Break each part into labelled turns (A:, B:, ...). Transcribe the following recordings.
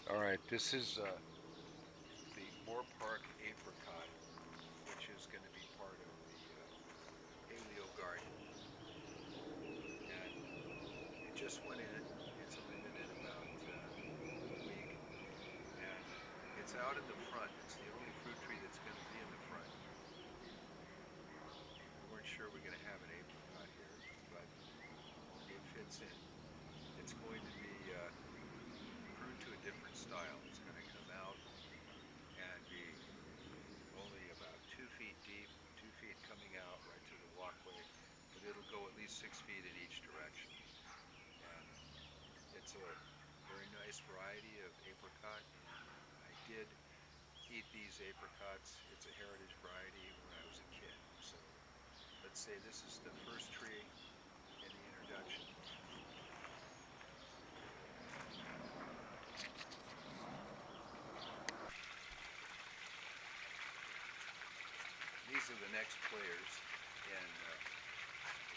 A: Alright, this is the Moore Park apricot, which is going to be part of the Paleo Garden. And it just went in. It's only been in about a week. And it's out in the front. It's the only fruit tree that's going to be in the front. We weren't sure we're going to have an apricot here, but it fits in. It's going to be pruned to a different style. It's going to come out and be only about 2 feet deep, 2 feet coming out right to the walkway, but it'll go at least 6 feet in each direction. And it's a very nice variety of apricot. I did eat these apricots. It's a heritage variety when I was a kid. So let's say this is the first tree in the introduction. These are the next players in the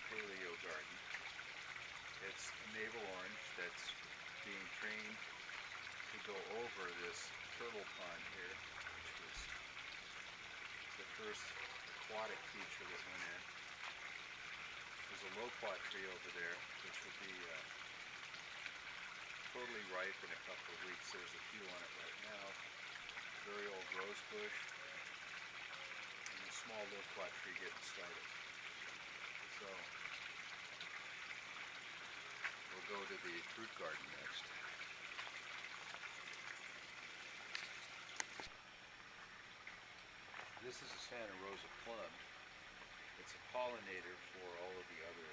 A: Paleo Garden. It's a navel orange that's being trained to go over this turtle pond here, which was the first aquatic feature that went in. There's a loquat tree over there, which will be totally ripe in a couple of weeks. There's a few on it right now. Very old rose bush, and a small loquat tree getting started. So we'll go to the fruit garden next. This is a Santa Rosa plum. It's a pollinator for all of the other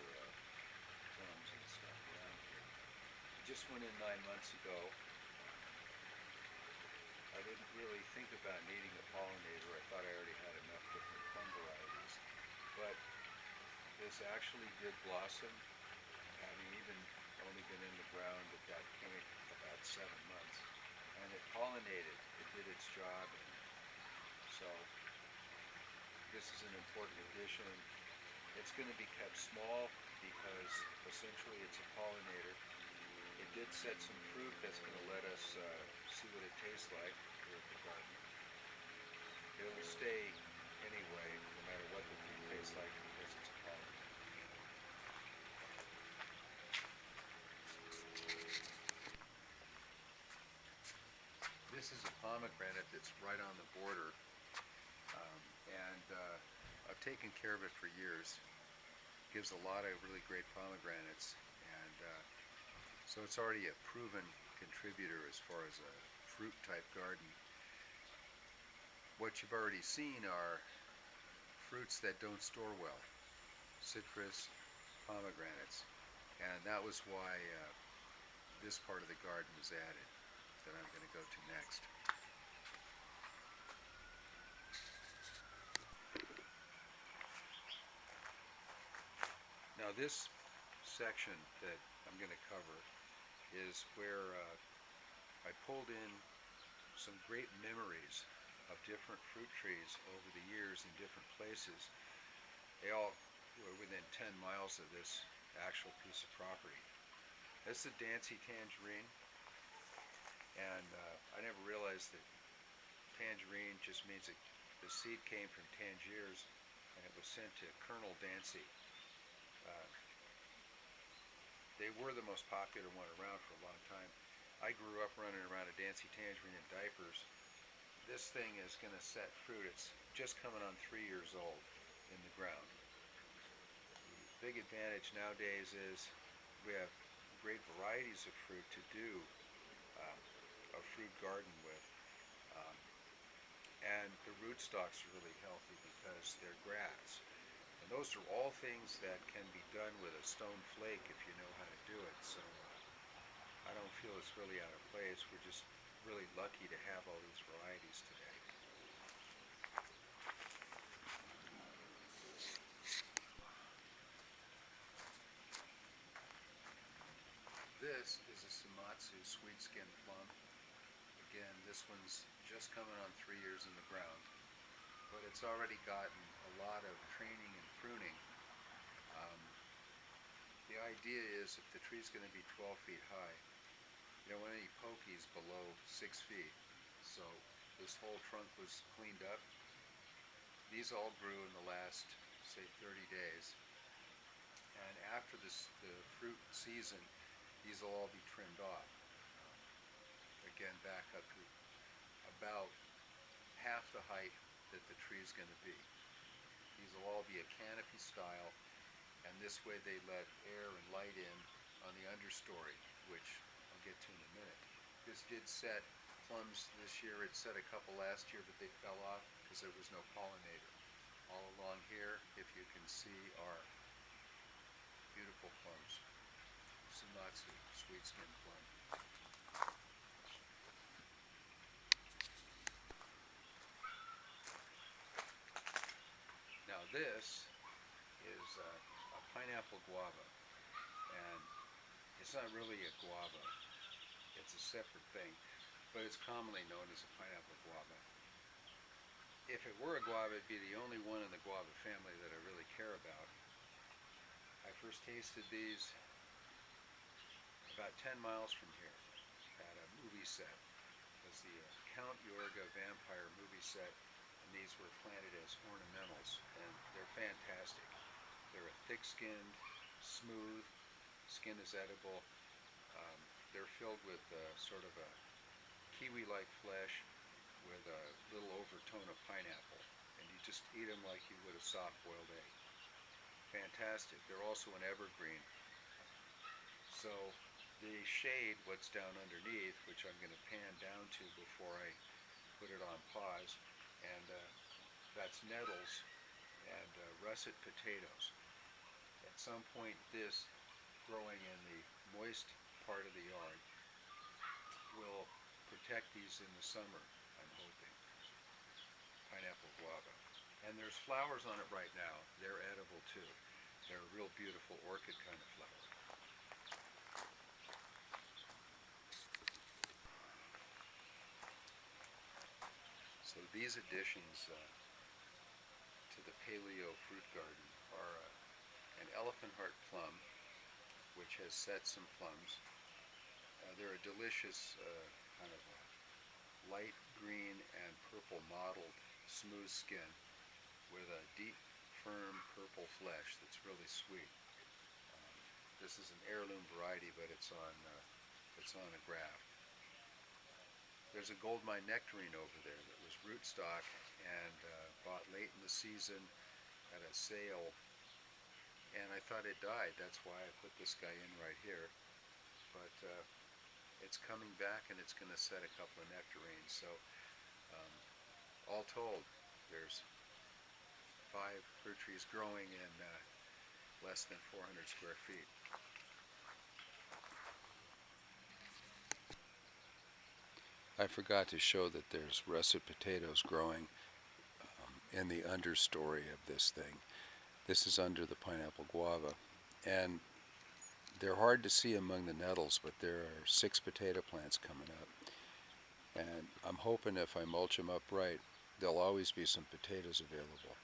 A: plums and stuff around here. It just went in 9 months ago. I didn't really think about needing a pollinator. I thought I already had enough different plum varieties. But this actually did blossom, having even only been in the ground at that point about 7 months. And it pollinated. It did its job. And so this is an important addition. It's going to be kept small because essentially it's a pollinator. It did set some fruit that's going to let us see what it tastes like here at the garden. It will stay anyway, no matter what the fruit tastes like, because it's a pollinator. This is a pomegranate that's right on the border, and I've taken care of it for years. It gives a lot of really great pomegranates, and so it's already a proven contributor as far as a fruit type garden. What you've already seen are fruits that don't store well: citrus, pomegranates, and that was why this part of the garden was added that I'm going to go to next. Now this section that I'm going to cover is where I pulled in some great memories of different fruit trees over the years in different places. They all were within 10 miles of this actual piece of property. This is a Dancy tangerine, and I never realized that tangerine just means that the seed came from Tangiers and it was sent to Colonel Dancy. Uh, they were the most popular one around for a long time. I grew up running around a Dancy tangerine in diapers. This thing is going to set fruit. It's just coming on 3 years old in the ground. The big advantage nowadays is we have great varieties of fruit to do a fruit garden with. Um, and the rootstocks are really healthy because they're grass. And those are all things that can be done with a stone flake if you know how to do it. So I don't feel it's really out of place. We're just really lucky to have all these varieties today. This is a Sumatsu sweet skin plum. Again, this one's just coming on 3 years in the ground, but it's already gotten a lot of training and pruning. Um, the idea is if the tree's going to be 12 feet high, You don't want any pokies below 6 feet. So this whole trunk was cleaned up. These all grew in the last, say, 30 days. And after the fruit season, these will all be trimmed off. Again, back up to about half the height that the tree is going to be. These will all be a canopy style, and this way they let air and light in on the understory, which I'll get to in a minute. This did set plums this year. It set a couple last year, but they fell off because there was no pollinator. All along here, if you can see, are beautiful plums. Sumatsu, sweet skin plum. Now this is a pineapple guava, and it's not really a guava. It's a separate thing, but it's commonly known as a pineapple guava. If it were a guava, it'd be the only one in the guava family that I really care about. I first tasted these about 10 miles from here at a movie set. It was the Count Yorga Vampire movie set, and these were planted as ornamentals, and they're fantastic. They're a thick-skinned, smooth, skin is edible. They're filled with sort of a kiwi-like flesh with a little overtone of pineapple, and you just eat them like you would a soft-boiled egg. Fantastic. They're also an evergreen. So the shade, what's down underneath, which I'm going to pan down to before I put it on pause, and that's nettles and russet potatoes. At some point, this growing in the moist part of the yard will protect these in the summer, I'm hoping. Pineapple guava. And there's flowers on it right now. They're edible too. They're a real beautiful orchid kind of flower. So these additions to the Paleo fruit garden are an elephant heart plum, which has set some plums. They're a delicious kind of a light green and purple mottled smooth skin with a deep, firm purple flesh that's really sweet. This is an heirloom variety, but it's on a graft. There's a goldmine nectarine over there that was rootstock and bought late in the season at a sale, and I thought it died. That's why I put this guy in right here. But it's coming back, and it's going to set a couple of nectarines. So all told, there's 5 fruit trees growing in less than 400 square feet. I forgot to show that there's russet potatoes growing in the understory of this thing. This is under the pineapple guava, and they're hard to see among the nettles, but there are 6 potato plants coming up. And I'm hoping if I mulch them up right, there'll always be some potatoes available.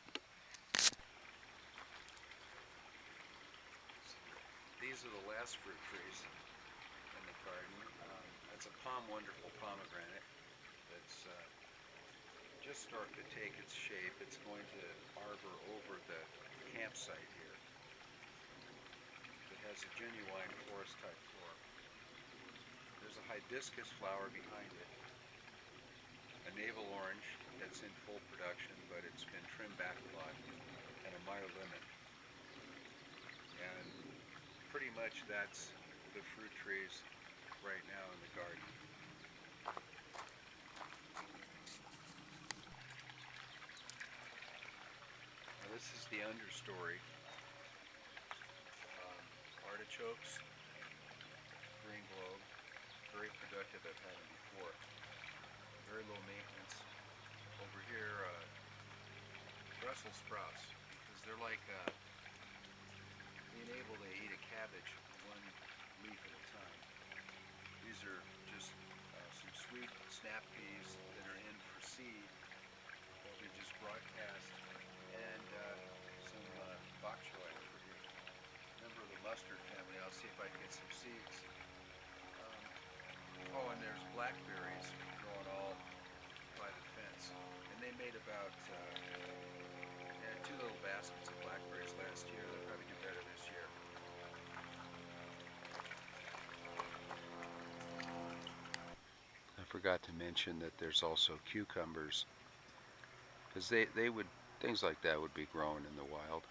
A: These are the last fruit trees in the garden. That's a Palm Wonderful pomegranate that's just starting to take its shape. It's going to arbor over the campsite here. It has a genuine forest-type floor. There's a hibiscus flower behind it, a navel orange that's in full production, but it's been trimmed back a lot, and a Meyer lemon. And pretty much that's the fruit trees right now in the garden. Now this is the understory. Artichokes, green globe, very productive. I've had them before. Very low maintenance. Over here, Brussels sprouts, because they're like being able to eat a cabbage one leaf at a time. These are just some sweet snap peas that are in for seed that we just broadcast, and some bok choy, a member of the mustard family. I'll see if I can get some seeds. Oh, and there's blackberries growing all by the fence. And they made about, they had 2 little baskets of blackberries last year. They'll probably do better this year. I forgot to mention that there's also cucumbers, because they would, things like that would be grown in the wild.